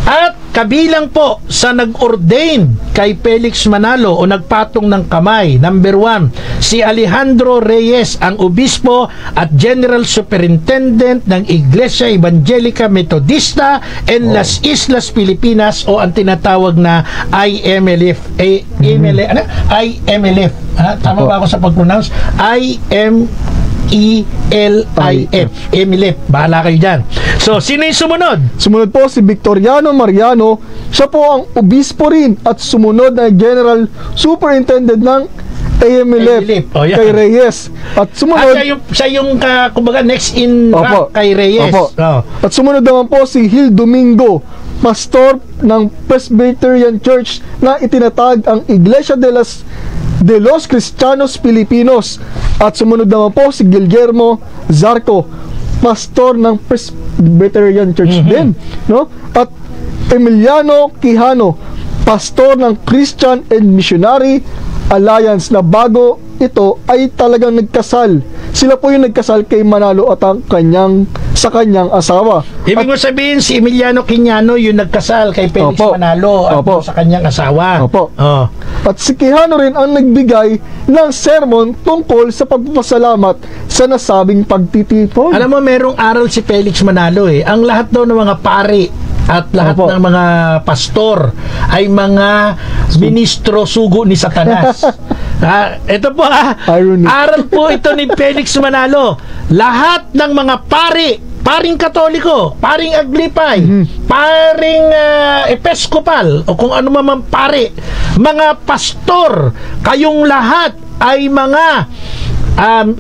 At kabilang po sa nag-ordain kay Felix Manalo o nagpatong ng kamay, number 1, si Alejandro Reyes, ang obispo at general superintendent ng Iglesia Evangelica Metodista en Las Islas Pilipinas o ang tinatawag na IMLF. IMLF. Tama ba ako sa pag-pronounce? IMELIF. EMILIF. Bahala kayo dyan. So, sino yung sumunod? Sumunod po si Victoriano Mariano. Siya po ang obispo rin at sumunod na general superintendent ng AMLF kay Reyes. At sumunod siya yung kumbaga next in rank kay Reyes. At sumunod naman po si Gil Domingo, pastor ng Presbyterian Church na itinatag ang Iglesia de los Cristianos Filipinos. At sumunod naman po si Guillermo Zarco, pastor ng Presbyterian Church din, no? At Emiliano Quijano, pastor ng Christian and Missionary Alliance, na bago ito ay talagang nagkasal. Sila po yung nagkasal kay Manalo at ang sa kanyang asawa. Ibig mo sabihin si Emiliano Quijano yung nagkasal kay Felix Manalo at sa kanyang asawa. At si Quijano rin ang nagbigay ng sermon tungkol sa pagpapasalamat sa nasabing pagtitipon. Alam mo, merong aral si Felix Manalo eh. Ang lahat daw ng mga pari at lahat ng mga pastor ay mga ministro sugo ni Satanas. Ito po aral po ito ni Felix Manalo. Lahat ng mga paring Katoliko, paring Aglipay, paring Episkopal, o kung ano man pari, mga pastor, kayong lahat ay mga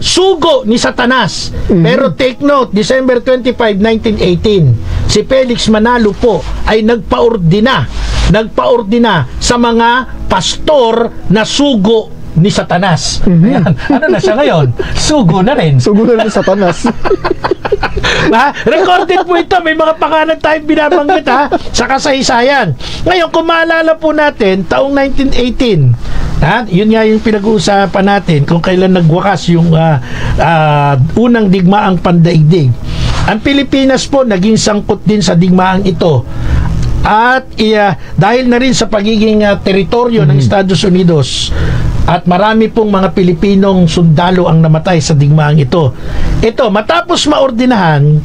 sugo ni Satanas. Pero take note, December 25, 1918, si Felix Manalo po ay nagpaordina sa mga pastor na sugo ni Satanas. Ayan. Ano na siya ngayon? Sugo na rin. Sugo na rin Satanas. Recorded po ito. May mga pangalan tayong binabanggit sa kasaysayan. Ngayon, kung maalala po natin, taong 1918, yun nga yung pinag-uusapan natin kung kailan nagwakas yung unang digmaang pandaigdig. Ang Pilipinas po naging sangkot din sa digmaang ito. At dahil na rin sa pagiging teritoryo ng Estados Unidos, at marami pong mga Pilipinong sundalo ang namatay sa digmaang ito. Ito, matapos maordinahan,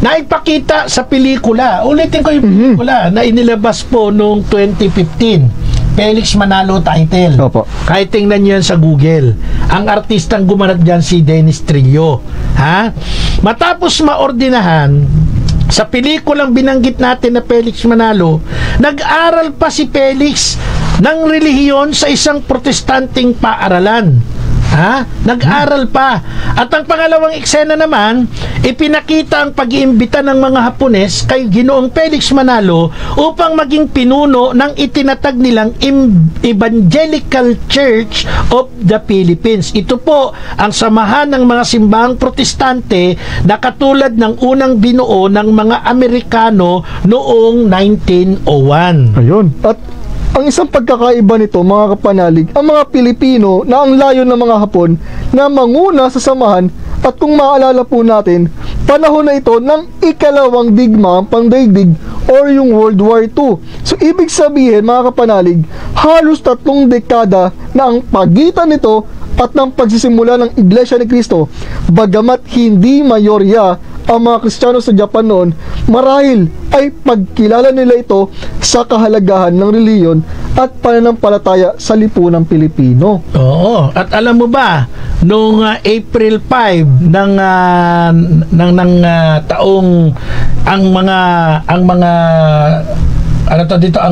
naipakita sa pelikula. Ulitin ko yung pelikula na inilabas po noong 2015. Felix Manalo title. Kahit tingnan nyo yan sa Google. Ang artistang gumanap dyan si Dennis Trillo. Matapos maordinahan, sa pelikulang binanggit natin na Felix Manalo, nag-aral pa si Felix ng relihiyon sa isang protestanteng paaralan. Nag-aral pa. At ang pangalawang eksena naman, ipinakita ang pag-iimbita ng mga Hapones kay Ginoong Felix Manalo upang maging pinuno ng itinatag nilang Evangelical Church of the Philippines. Ito po ang samahan ng mga simbahang protestante na katulad ng unang binuo ng mga Amerikano noong 1901. Ayun. At ang isang pagkakaiba nito, mga kapanalig, ang mga Pilipino na ang layo ng mga Hapon na manguna sa samahan, at kung maalala po natin, panahon na ito ng ikalawang digmaang pangdaigdig or yung World War II. So, ibig sabihin, mga kapanalig, halos 3 dekada na ang pagitan nito at ng pagsisimula ng Iglesia ni Cristo. Bagamat hindi mayorya ang mga Kristiyano sa Japan noon, marahil ay pagkilala nila ito sa kahalagahan ng reliyon at pananampalataya sa lipunang Pilipino. Oo, at alam mo ba, noong April 5 ng taong ang mga ang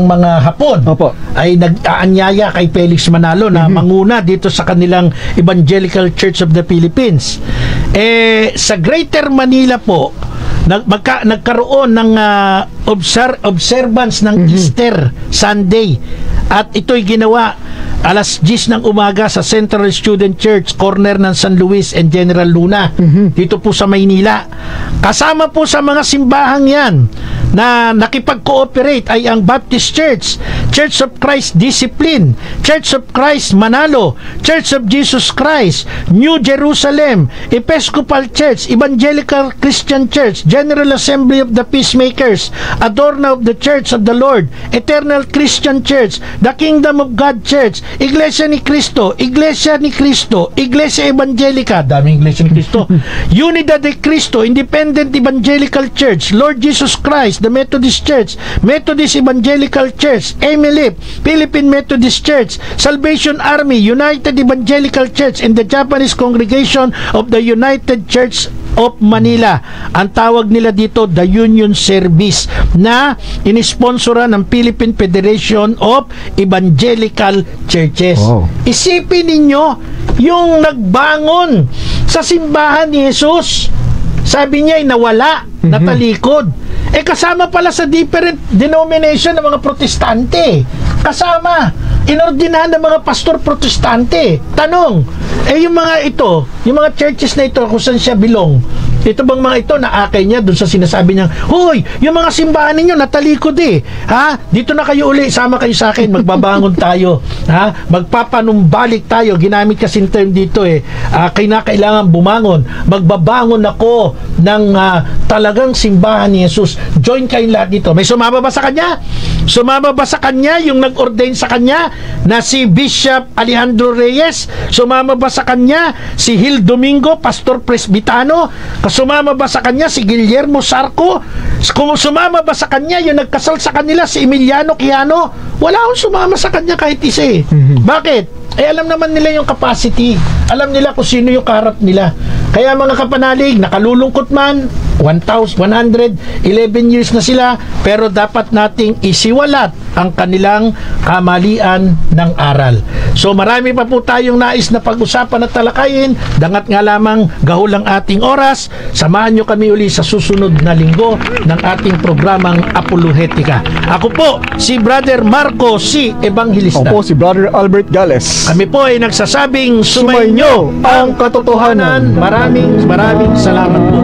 mga Hapon Opo. ay nag-aanyaya kay Felix Manalo na manguna dito sa kanilang Evangelical Church of the Philippines. Sa Greater Manila po, nagkaroon ng observance ng Easter Sunday, at ito'y ginawa alas 10 ng umaga sa Central Student Church, corner ng San Luis and General Luna, dito po sa Maynila. Kasama po sa mga simbahang yan na nakipag-cooperate ay ang Baptist Church, Church of Christ Discipline, Church of Christ Manalo, Church of Jesus Christ, New Jerusalem, Episcopal Church, Evangelical Christian Church, General Assembly of the Peacemakers, Adorna of the Church of the Lord, Eternal Christian Church, the Kingdom of God Church, Iglesia ni Cristo, Iglesia Evangelica, daming Iglesia ni Cristo, Unidad de Cristo, Independent Evangelical Church, Lord Jesus Christ, the Methodist Church, Methodist Evangelical Church, EMELIP, Philippine Methodist Church, Salvation Army, United Evangelical Church, and the Japanese Congregation of the United Church of Manila. Ang tawag nila dito, the Union Service, na inisponsoran ng Philippine Federation of Evangelical Churches. Wow. Isipin ninyo, yung nagbangon sa simbahan ni Jesus, sabi niya ay nawala, natalikod. Kasama pala sa different denomination ng mga protestante. Kasama, inordinahan ng mga pastor protestante. Tanong, yung mga ito, yung mga churches na ito, kung saan siya belong, ito bang mga ito naakay niya doon sa sinasabi niya, hoy, yung mga simbahan ninyo natalikod dito na kayo uli, sama kayo sa akin, magbabangon tayo, magpapanumbalik tayo, ginamit kasi term dito kailangan bumangon, magbabangon ako ng talagang simbahan ni Jesus. Join kayong lahat dito. May sumama ba sa kanya? Sumama ba sa kanya yung nag-ordain sa kanya na si Bishop Alejandro Reyes? Sumama ba sa kanya si Hil Domingo, Pastor Presbitano? Sumama ba sa kanya si Guillermo Sarco? Sumama ba sa kanya yung nagkasal sa kanila si Emiliano Quiano? Wala akong sumama sa kanya kahit isa. Bakit? Alam naman nila yung capacity. Alam nila kung sino yung kaharap nila. Kaya mga kapanalig, nakalulungkot man, 111 years na sila, pero dapat nating isiwalat ang kanilang kamalian ng aral. So marami pa po tayong nais na pag-usapan at talakayin. Dangat nga lamang gahol ang ating oras. Samahan nyo kami uli sa susunod na linggo ng ating programang Apolohetika. Ako po si Brother Marco C. Evangelista. Ako po si Brother Albert Gales. Kami po ay nagsasabing sumainyo ang katotohanan. Maraming salamat po.